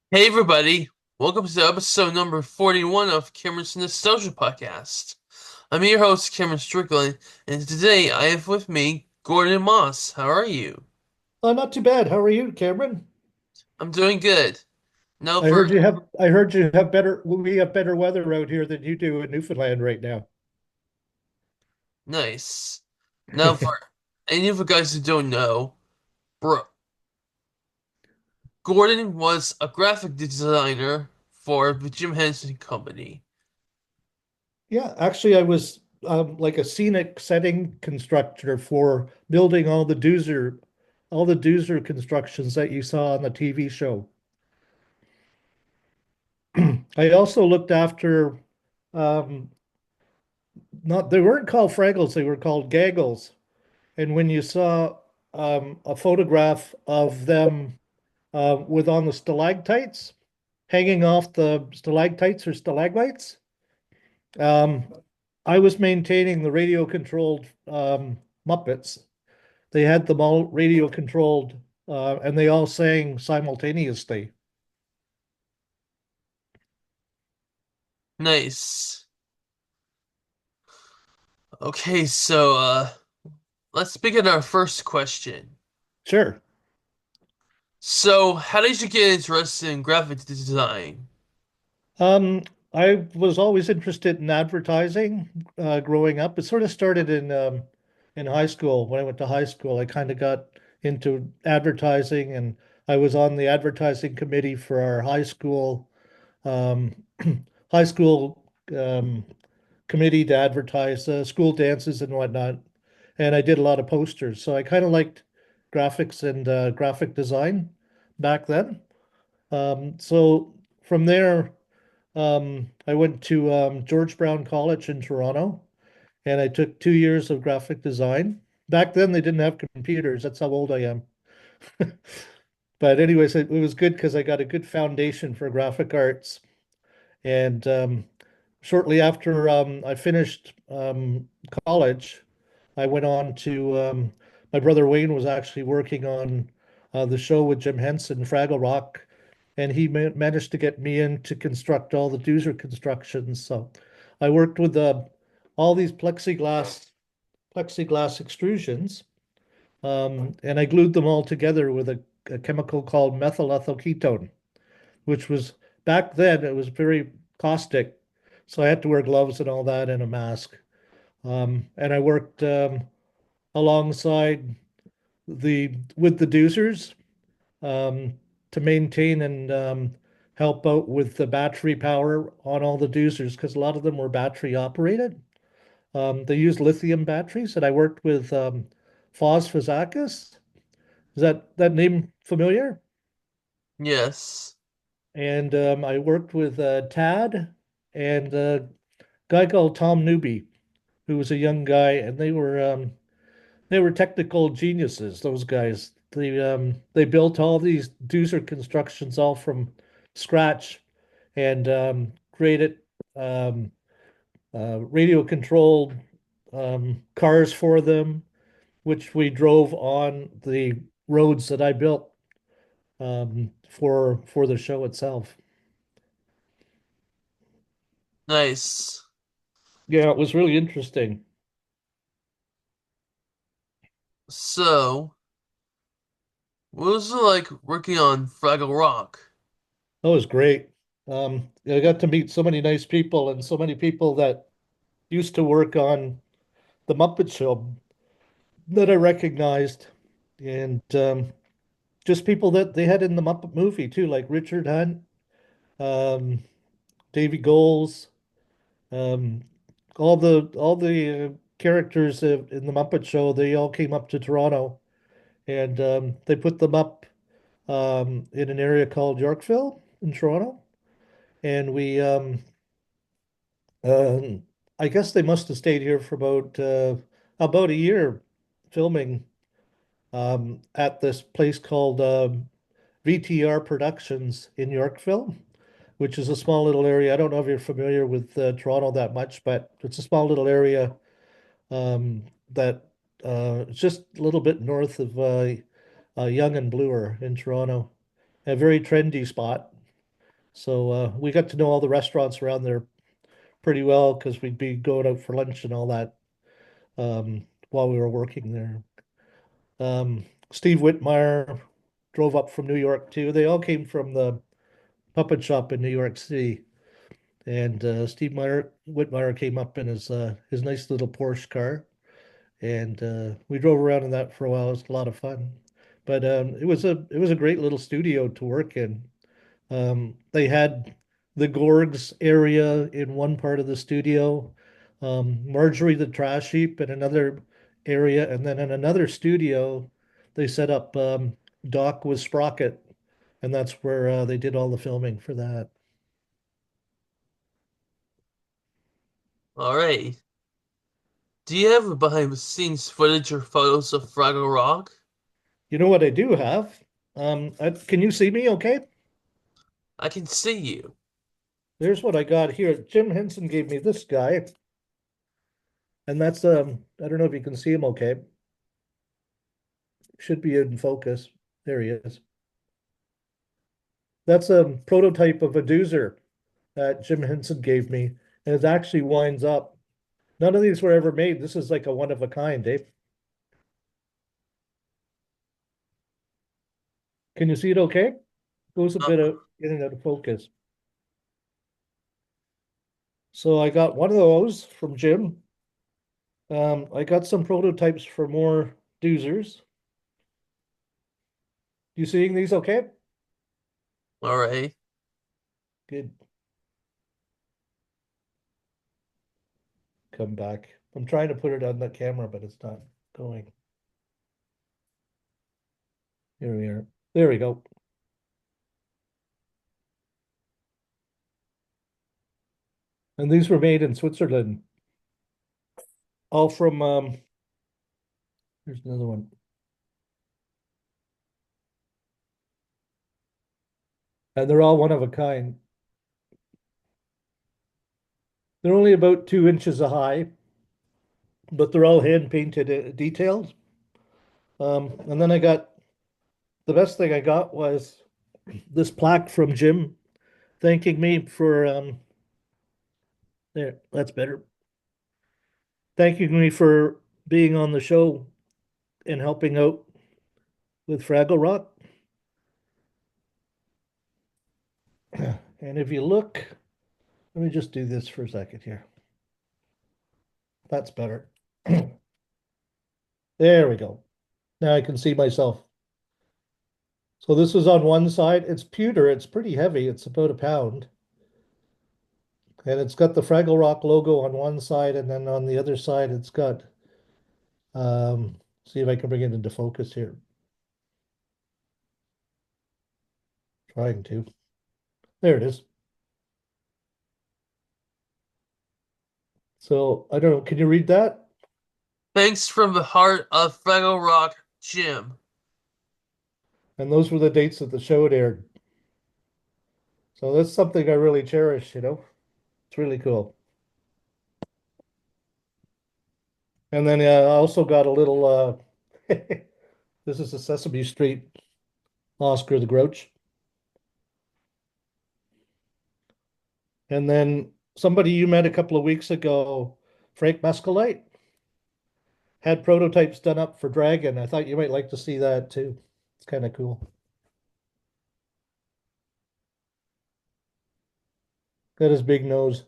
Hey everybody, welcome to episode number 41 of Cameron's Nostalgia Podcast. I'm your host, Cameron Strickland, and today I have with me Gordon Moss. How are you? Not too bad. How are you, Cameron? I'm doing good. Now I for heard you have I heard you have better we have better weather out here than you do in Newfoundland right now. nice. Now for any of you guys who don't know, bro, Gordon was a graphic designer for the Jim Henson Company. Yeah, actually I was like a scenic setting constructor for building all the doozer constructions that you saw on the TV show. I also looked after um not they weren't called Fraggles, they were called Gaggles. And when you saw a photograph of them with on the stalactites hanging off the stalactites or stalagmites. Um, I was maintaining the radio controlled Muppets. They had them all radio controlled and they all sang simultaneously. Nice. Okay, let's begin our first question. Sure. So, how did you get interested in graphic design? Um, I was always interested in advertising growing up. It sort of started in high school. When I went to high school, I kind of got into advertising, and I was on the advertising committee for our um, high school um, committee to advertise school dances and whatnot. And I did a lot of posters, so I kind of liked graphics and graphic design back then. So from there. I went to George Brown College in Toronto, and I took 2 years of graphic design. Back then, they didn't have computers. That's how old I am. But anyways, it was good because I got a good foundation for graphic arts. And shortly after I finished college, I went on to my brother Wayne was actually working on the show with Jim Henson, Fraggle Rock, and he managed to get me in to construct all the doozer constructions. So I worked with all these plexiglass extrusions, and I glued them all together with a chemical called methyl ethyl ketone, which was back then it was very caustic, so I had to wear gloves and all that and a mask. And I worked alongside the with the doozers um, to maintain and help out with the battery power on all the doozers because a lot of them were battery operated. They used lithium batteries, and I worked with Foz Is that name familiar? Yes. And I worked with Tad and a guy called Tom Newby, who was a young guy, and they were technical geniuses, those guys. They built all these doozer constructions all from scratch and created um, radio controlled cars for them, which we drove on the roads that I built for the show itself. Nice. Yeah, it was really interesting. So, what was it like working on Fraggle Rock? That was great. I got to meet so many nice people and so many people that used to work on the Muppet Show that I recognized, and just people that they had in the Muppet movie too, like Richard Hunt, um, Davy Goles, um, all the characters in the Muppet Show. They all came up to Toronto, and they put them up in an area called Yorkville in Toronto, and we um, I guess they must have stayed here for about a year filming at this place called VTR Productions in Yorkville, which is a small little area. I don't know if you're familiar with Toronto that much, but it's a small little area that it's just a little bit north of Yonge and Bloor in Toronto. A very trendy spot. So we got to know all the restaurants around there pretty well because we'd be going out for lunch and all that while we were working there. Steve Whitmire drove up from New York too. They all came from the puppet shop in New York City. And Whitmire came up in his nice little Porsche car, and we drove around in that for a while. It was a lot of fun, but it was a great little studio to work in. They had the Gorgs area in one part of the studio, Marjorie the trash heap in another area, and then in another studio, they set up Doc with Sprocket, and that's where they did all the filming for that. All right. Do you have behind the scenes footage or photos of Fraggle Rock? You know what I do have? Can you see me okay? I can see you. There's what I got here. Jim Henson gave me this guy, and that's I don't know if you can see him okay. Should be in focus. There he is. That's a prototype of a doozer that Jim Henson gave me, and it actually winds up. None of these were ever made. This is like a one of a kind, Dave. Can you see it okay? Goes a Uh, bit of in and out of focus. So I got one of those from Jim. I got some prototypes for more doozers. You seeing these okay? all right. Good. Come back. I'm trying to put it on the camera, but it's not going. Here we are. There we go. And these were made in Switzerland, all from here's another one. And they're all one of a kind. They're only about 2 inches high, but they're all hand painted detailed. And then I got the best thing I got was this plaque from Jim thanking me for there, that's better. Thanking me for being on the show and helping out with Fraggle Rock. And if you look, let me just do this for a second here. That's better. There we go. Now I can see myself. So this is on one side. It's pewter. It's pretty heavy. It's about a pound. And it's got the Fraggle Rock logo on one side, and then on the other side, it's got, see if I can bring it into focus here. Trying to. There it is. So I don't know. Can you read that? Thanks from the heart of Fraggle Rock, Jim. And those were the dates that the show had aired. So that's something I really cherish. It's really cool. And then I also got a little, this is a Sesame Street Oscar the Grouch. And then somebody you met a couple of weeks ago, Frank Mescalite, had prototypes done up for Dragon. I thought you might like to see that too. It's kind of cool. Got his big nose.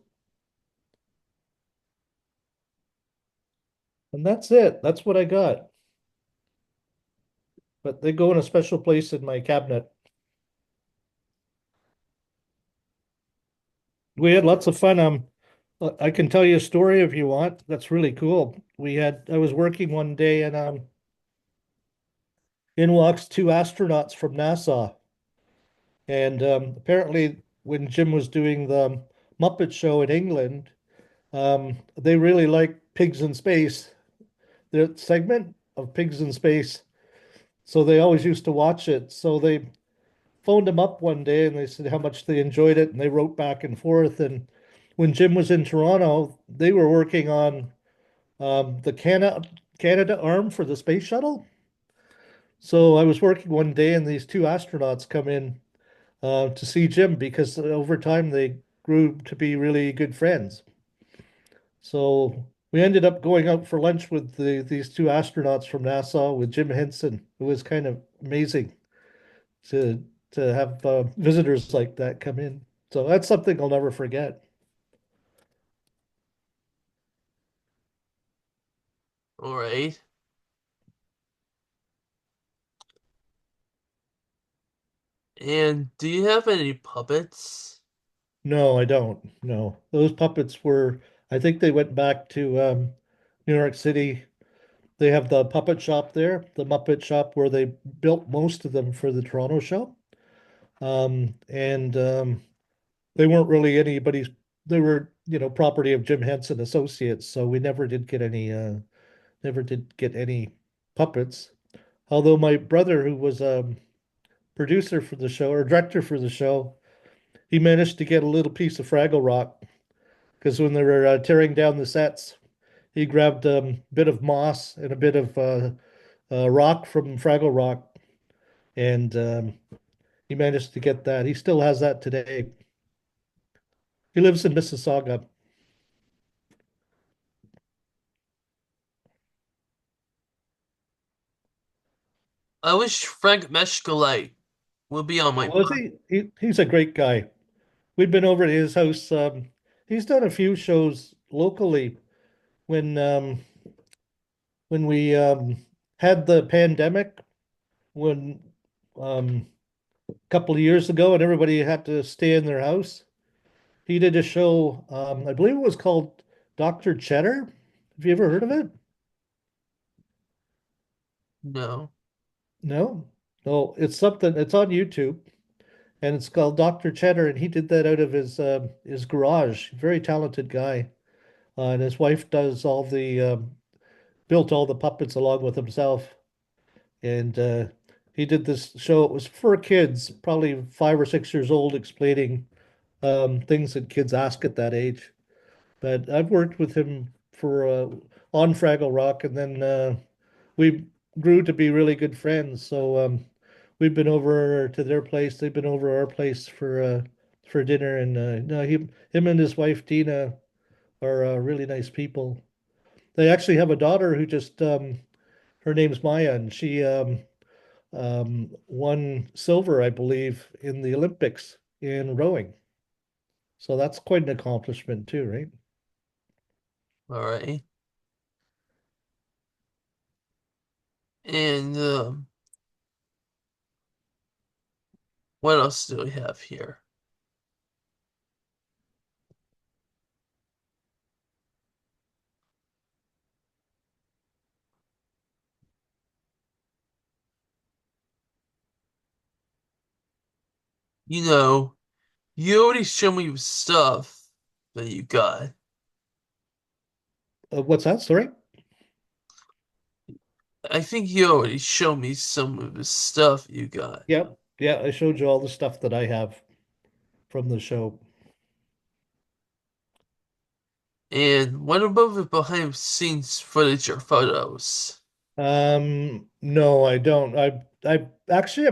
And that's it. That's what I got. But they go in a special place in my cabinet. We had lots of fun. I can tell you a story if you want. That's really cool. I was working one day and in walks two astronauts from NASA. And apparently when Jim was doing the Muppet Show in England, they really like Pigs in Space, the segment of Pigs in Space. So they always used to watch it. So they phoned him up one day and they said how much they enjoyed it. And they wrote back and forth. And when Jim was in Toronto, they were working on the Canada arm for the space shuttle. So I was working one day and these two astronauts come in to see Jim because over time they grew to be really good friends. So we ended up going out for lunch with these two astronauts from NASA with Jim Henson. It was kind of amazing to to have visitors like that come in. So that's something I'll never forget. All right. And do you have any puppets? No, I don't. No, those puppets were. I think they went back to New York City. They have the puppet shop there, the Muppet shop, where they built most of them for the Toronto show. And they weren't really anybody's. They were, property of Jim Henson Associates. So we never did get any puppets. Although my brother, who was a producer for the show or director for the show, he managed to get a little piece of Fraggle Rock because when they were tearing down the sets, he grabbed a bit of moss and a bit of rock from Fraggle Rock, and he managed to get that. He still has that today. He lives in Mississauga. I wish Frank Mescalite would be on my Oh, was he? He's a great guy. We've been over to his house. He's done a few shows locally when we had the pandemic when a couple of years ago and everybody had to stay in their house. He did a show, I believe it was called Dr. Cheddar. Have you ever heard of it? no. No? No, it's something, it's on YouTube and it's called Dr. Cheddar, and he did that out of his garage. Very talented guy. And his wife does all the built all the puppets along with himself. And he did this show. It was for kids, probably 5 or 6 years old, explaining things that kids ask at that age. But I've worked with him for on Fraggle Rock, and then we grew to be really good friends. So we've been over to their place. They've been over our place for dinner, and no, him and his wife Dina are really nice people. They actually have a daughter who just her name's Maya, and she won silver, I believe, in the Olympics in rowing. So that's quite an accomplishment too, right? All right. And what else do we have here? You know, you already showed me stuff that you got. What's that? Sorry. I think you already showed me some of the stuff you got. Yeah, yeah. I showed you all the stuff that I have from the show. And what about the behind the scenes footage or photos? No, I don't. I actually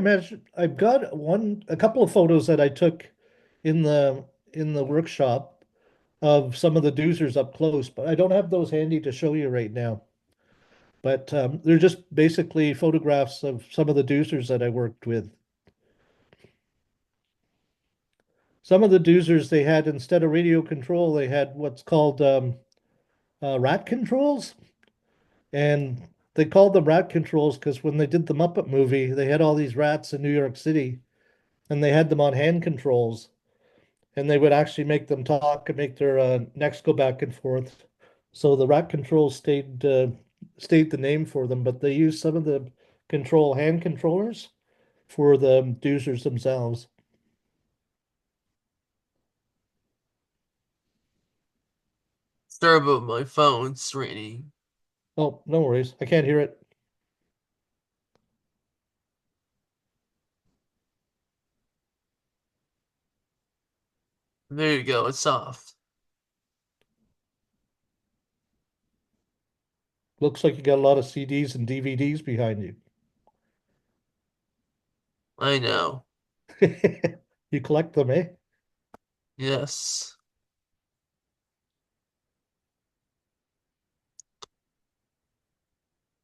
I've got a couple of photos that I took in the workshop of some of the doozers up close, but I don't have those handy to show you right now. But they're just basically photographs of some of the doozers that I worked with. Some of the doozers they had instead of radio control, they had what's called rat controls, and they called them rat controls because when they did the Muppet movie, they had all these rats in New York City, and they had them on hand controls, and they would actually make them talk and make their necks go back and forth. So the rat controls stayed the name for them, but they used some of the control hand controllers for the doozers themselves. Sorry about my phone's ringing. Oh, no worries. I can't hear it. There you go, it's off. Looks like you got a lot of CDs and DVDs behind I know. you. You collect them, eh? Yes.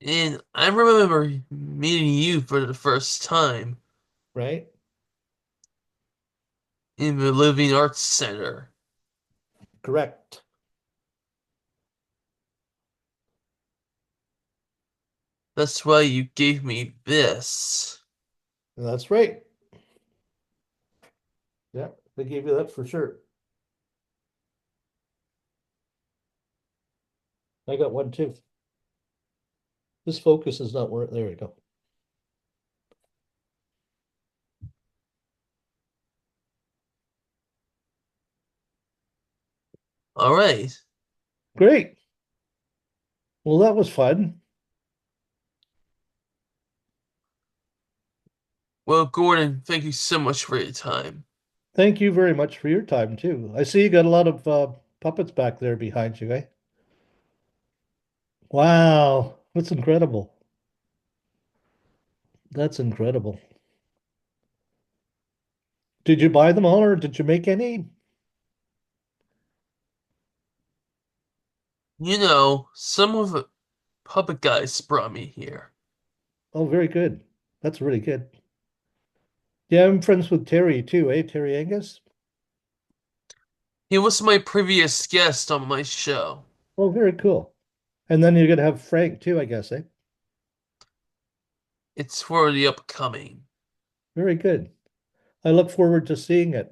And I remember meeting you for the first time Right? in the Living Arts Center. Correct. That's why you gave me this. That's right. Yeah, they gave you that for sure. I got one too. This focus is not working. There we go. All right. Great. Well, that was fun. Well, Gordon, thank you so much for your time. Thank you very much for your time too. I see you got a lot of puppets back there behind you, eh? Wow, that's incredible. That's incredible. Did you buy them all or did you make any? Some of the puppet guys brought me here. Oh, very good. That's really good. Yeah, I'm friends with Terry too, eh? Terry Angus. He was my previous guest on my show. Oh, very cool. And then you're gonna have Frank too, I guess, eh? It's for the upcoming. Very good. I look forward to seeing it.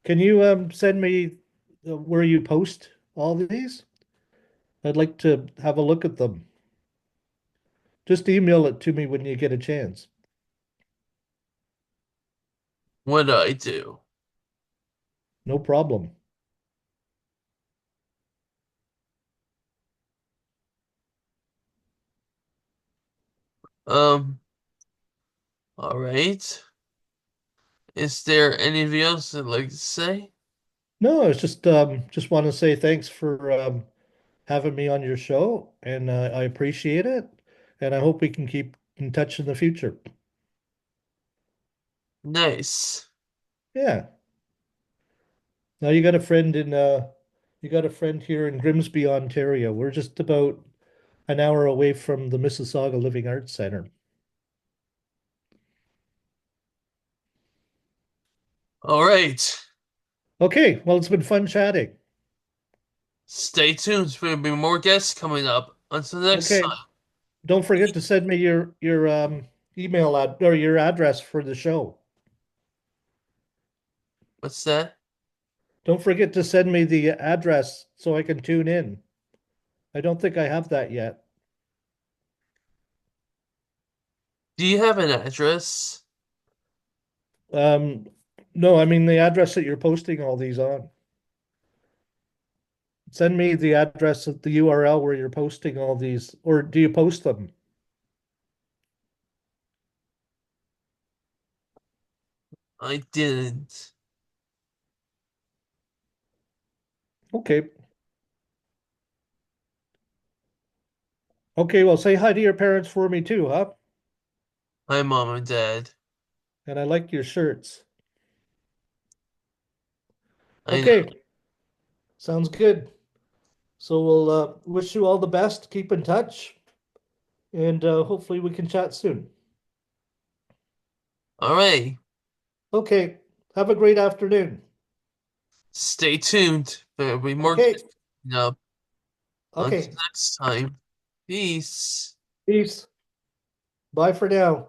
Can you send me where you post all these? I'd like to have a look at them. Just email it to me when you get a chance. What do I do? No problem. Um, all right. Is there anything else I'd like to say? No, it's just want to say thanks for having me on your show, and I appreciate it, and I hope we can keep in touch in the future. Nice. Yeah. Now you got a friend here in Grimsby, Ontario. We're just about an hour away from the Mississauga Living Arts Center. All right. Okay, well, it's been fun chatting. Stay tuned. There'll be more guests coming up. Until next Okay, time. don't forget to send me your email ad or your address for the show. What's that? Don't forget to send me the address so I can tune in. I don't think I have that yet. Do you have an address? Um, no, I mean the address that you're posting all these on. Send me the address of the URL where you're posting all these, or do you post them? I didn't. Okay. Okay, well, say hi to your parents for me too, huh? Hi, Mom and Dad. And I like your shirts. I know. Okay, sounds good. So we'll wish you all the best. Keep in touch, and hopefully we can chat soon. All right. Okay, have a great afternoon. Stay tuned. There'll be more Okay, guests coming up. Until okay. next time. Peace. Peace. Bye for now.